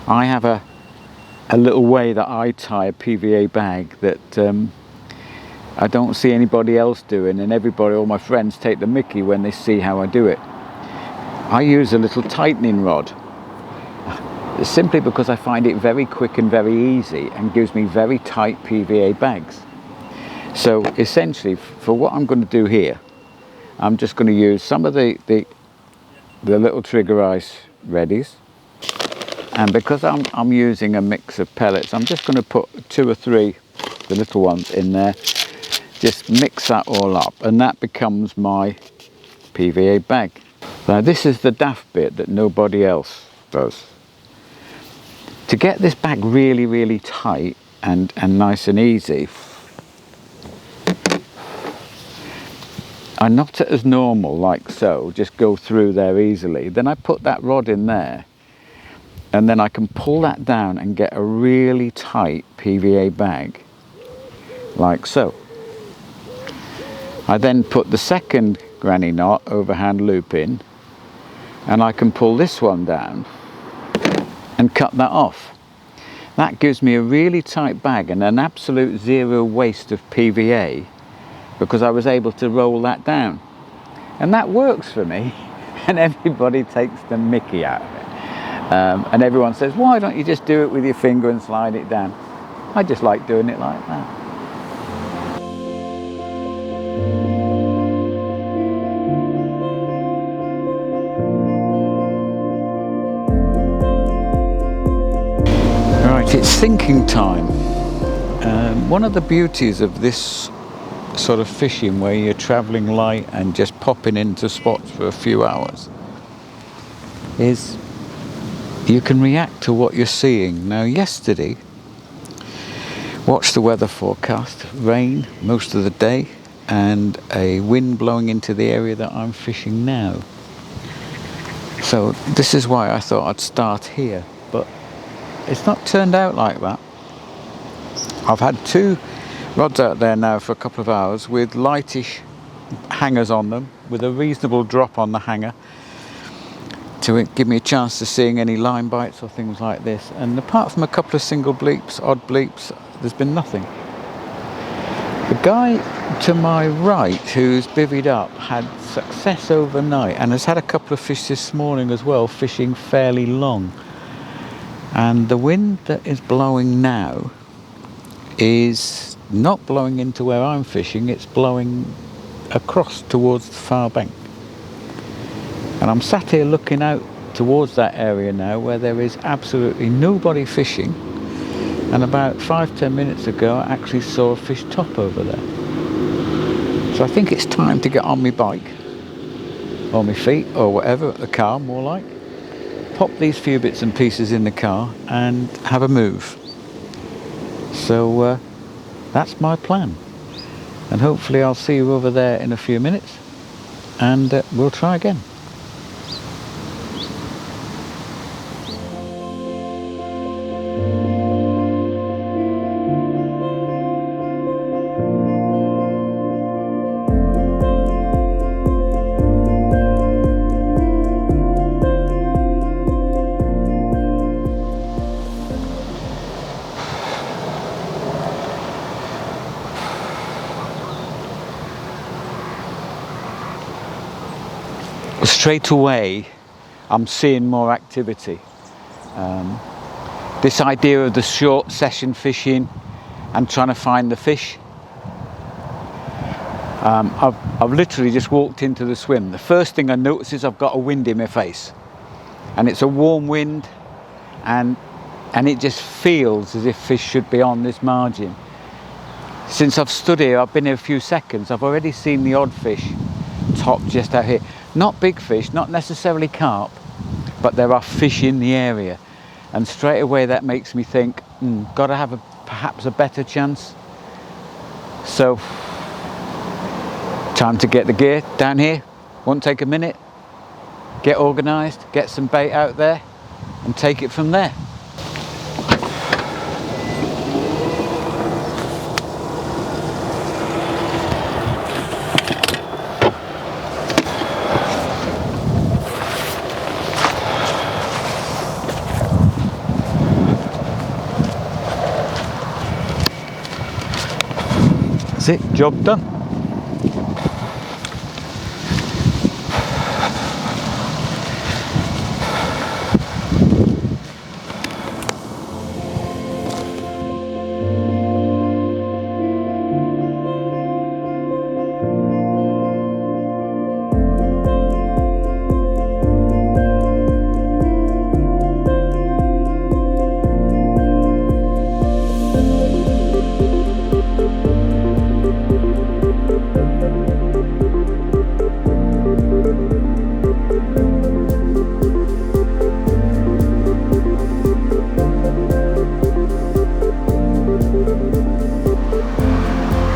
I have a little way that I tie a PVA bag that I don't see anybody else doing, and everybody, all my friends, take the mickey when they see how I do it. I use a little tightening rod, simply because I find it very quick and very easy and gives me very tight PVA bags. So essentially, for what I'm going to do here, I'm just going to use some of the little trigger ice readies, and because I'm using a mix of pellets, I'm just going to put 2 or 3, the little ones, in there. Just mix that all up, and that becomes my PVA bag. Now this is the daft bit that nobody else does. To get this bag really, really tight and nice and easy, I knot it as normal, like so, just go through there easily. Then I put that rod in there, and then I can pull that down and get a really tight PVA bag, like so. I then put the second granny knot overhand loop in, and I can pull this one down and cut that off. That gives me a really tight bag and an absolute zero waste of PVA, because I was able to roll that down. And that works for me, and everybody takes the mickey out of it. And everyone says, why don't you just do it with your finger and slide it down? I just like doing it like that. Right, it's sinking time. One of the beauties of this sort of fishing, where you're travelling light and just popping into spots for a few hours, is you can react to what you're seeing. Now yesterday, watched the weather forecast, rain most of the day and a wind blowing into the area that I'm fishing now. So this is why I thought I'd start here, but it's not turned out like that. I've had 2 rods out there now for a couple of hours with lightish hangers on them, with a reasonable drop on the hanger to give me a chance to seeing any line bites or things like this. And apart from a couple of single bleeps, odd bleeps, there's been nothing. The guy to my right, who's bivvied up, had success overnight and has had a couple of fish this morning as well, fishing fairly long. And the wind that is blowing now is not blowing into where I'm fishing, it's blowing across towards the far bank. And I'm sat here looking out towards that area now, where there is absolutely nobody fishing. And about 5-10 minutes ago, I actually saw a fish top over there. So I think it's time to get on my bike, or my feet, or whatever, the car more like, pop these few bits and pieces in the car and have a move. So that's my plan, and hopefully I'll see you over there in a few minutes, and we'll try again. Straight away, I'm seeing more activity. This idea of the short session fishing and trying to find the fish. I've literally just walked into the swim. The first thing I notice is I've got a wind in my face, and it's a warm wind, and it just feels as if fish should be on this margin. Since I've stood here, I've been here a few seconds, I've already seen the odd fish top just out here. Not big fish, not necessarily carp, but there are fish in the area, and straight away that makes me think, gotta have perhaps a better chance. So time to get the gear down here. Won't take a minute. Get organised, get some bait out there, and take it from there. That's it, job done.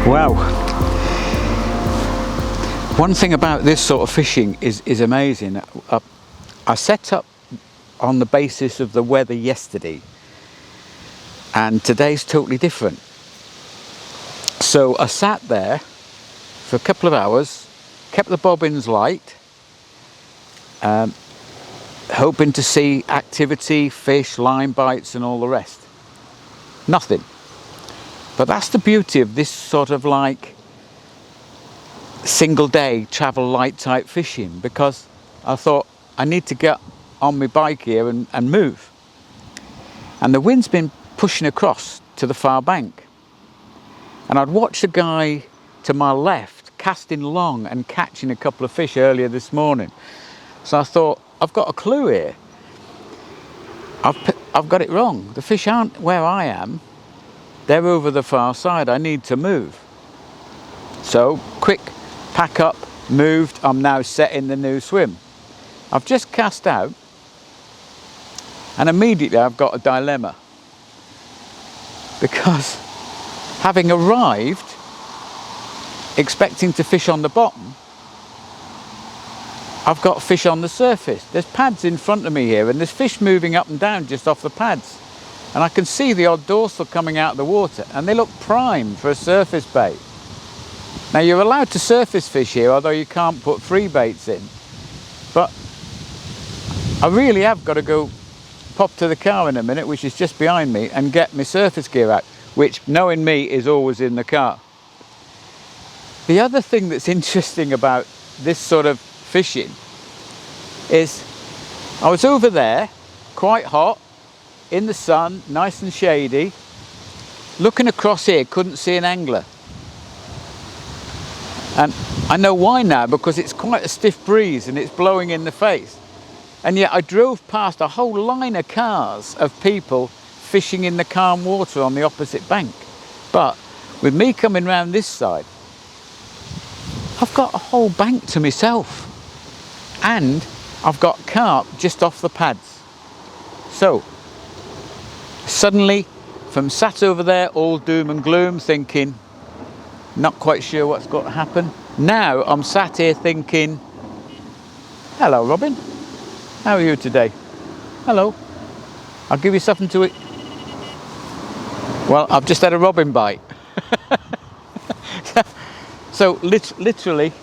Wow. One thing about this sort of fishing is amazing. I set up on the basis of the weather yesterday, and today's totally different. So I sat there for a couple of hours, kept the bobbins light, hoping to see activity, fish, line bites and all the rest. Nothing. But that's the beauty of this sort of like single day travel light type fishing, because I thought I need to get on my bike here and move. And the wind's been pushing across to the far bank. And I'd watched a guy to my left casting long and catching a couple of fish earlier this morning. So I thought, I've got a clue here. I've got it wrong. The fish aren't where I am. They're over the far side. I need to move. So quick pack up, moved. I'm now setting the new swim. I've just cast out, and immediately I've got a dilemma, because having arrived expecting to fish on the bottom, I've got fish on the surface. There's pads in front of me here, and there's fish moving up and down just off the pads. And I can see the odd dorsal coming out of the water, and they look prime for a surface bait. Now, you're allowed to surface fish here, although you can't put free baits in. But I really have got to go pop to the car in a minute, which is just behind me, and get my surface gear out, which, knowing me, is always in the car. The other thing that's interesting about this sort of fishing is I was over there, quite hot, in the sun, nice and shady, looking across here, couldn't see an angler. And I know why now, because it's quite a stiff breeze and it's blowing in the face. And yet I drove past a whole line of cars of people fishing in the calm water on the opposite bank. But with me coming round this side, I've got a whole bank to myself. And I've got carp just off the pads. So suddenly, from sat over there all doom and gloom, thinking not quite sure what's got to happen, now I'm sat here thinking, hello Robin, how are you today? Hello, I'll give you something to eat. Well, I've just had a robin bite. So literally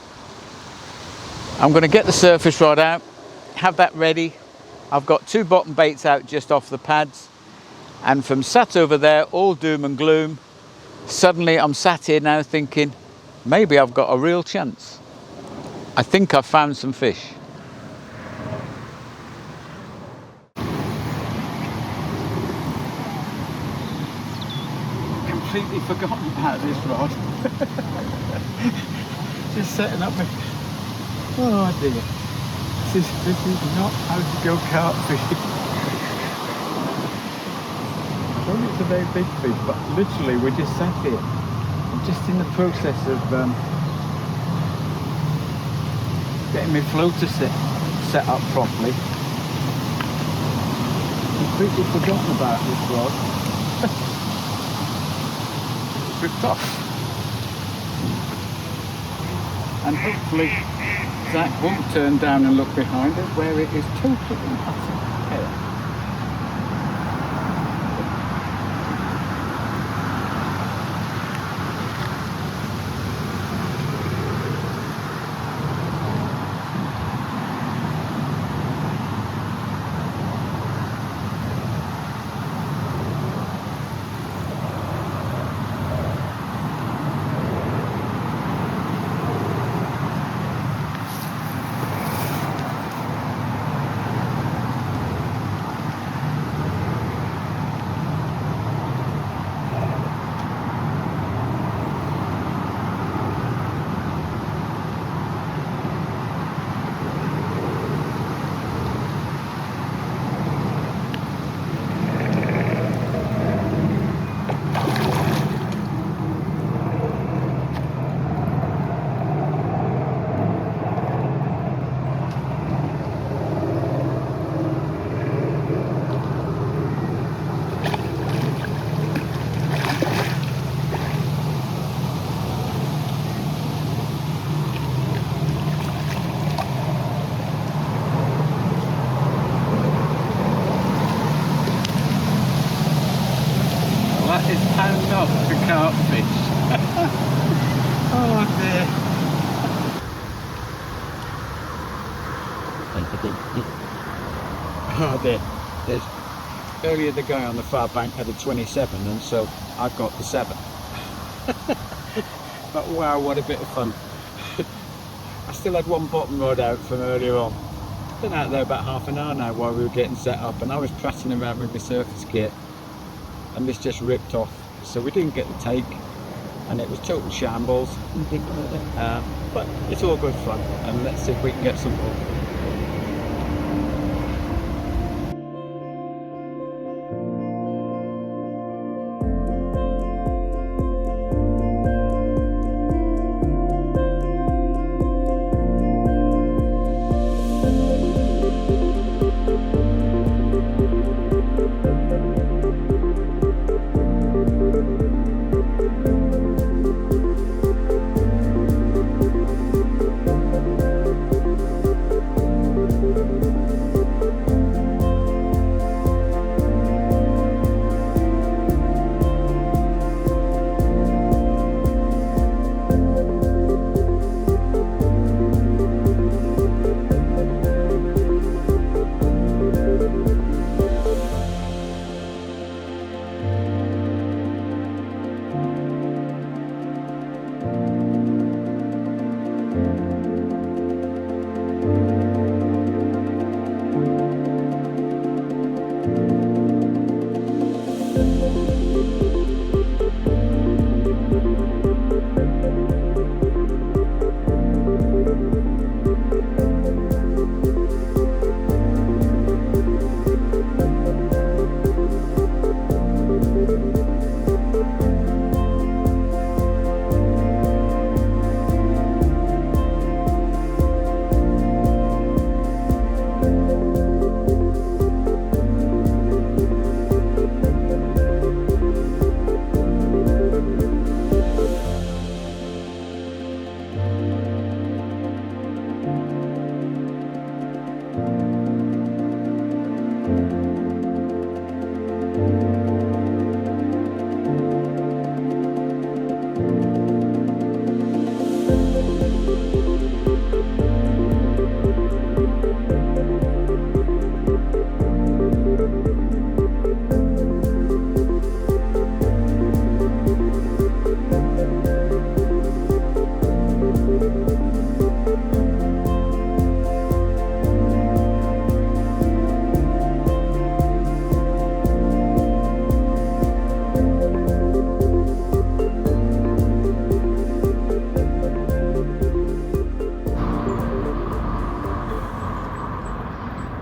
I'm going to get the surface rod out, have that ready. I've got 2 bottom baits out just off the pads, and from sat over there all doom and gloom, suddenly I'm sat here now thinking, maybe I've got a real chance. I think I've found some fish. Completely forgotten about this rod. Just setting up my... Oh dear. This is not how to go carp fishing. I don't think it's a very big fish, but literally we're just sat here. I'm just in the process of getting my floater set up properly. Completely forgotten about this rod. It's ripped off. And hopefully Zach won't turn down and look behind us, where it is totally and utterly chaos. hand off to carp fish. Oh dear. Oh dear. Earlier the guy on the far bank had a 27, and so I've got the 7. But wow, what a bit of fun. I still had one bottom rod out from earlier on. Been out there about half an hour now while we were getting set up, and I was prattling around with my surface kit, and this just ripped off. So we didn't get the take, and it was total shambles. But it's all good fun, and let's see if we can get some more.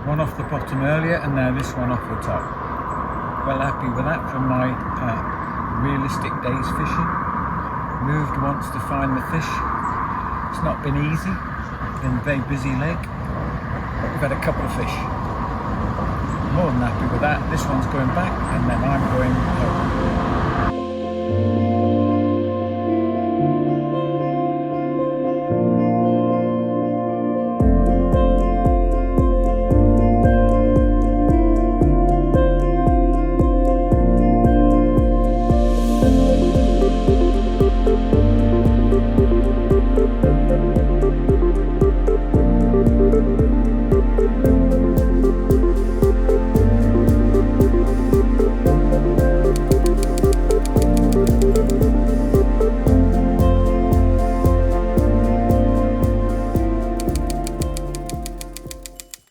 One off the bottom earlier, and now this one off the top. Well happy with that from my realistic day's fishing. Moved once to find the fish. It's not been easy. Been a very busy leg. But we've had a couple of fish. More than happy with that. This one's going back, and then I'm going home.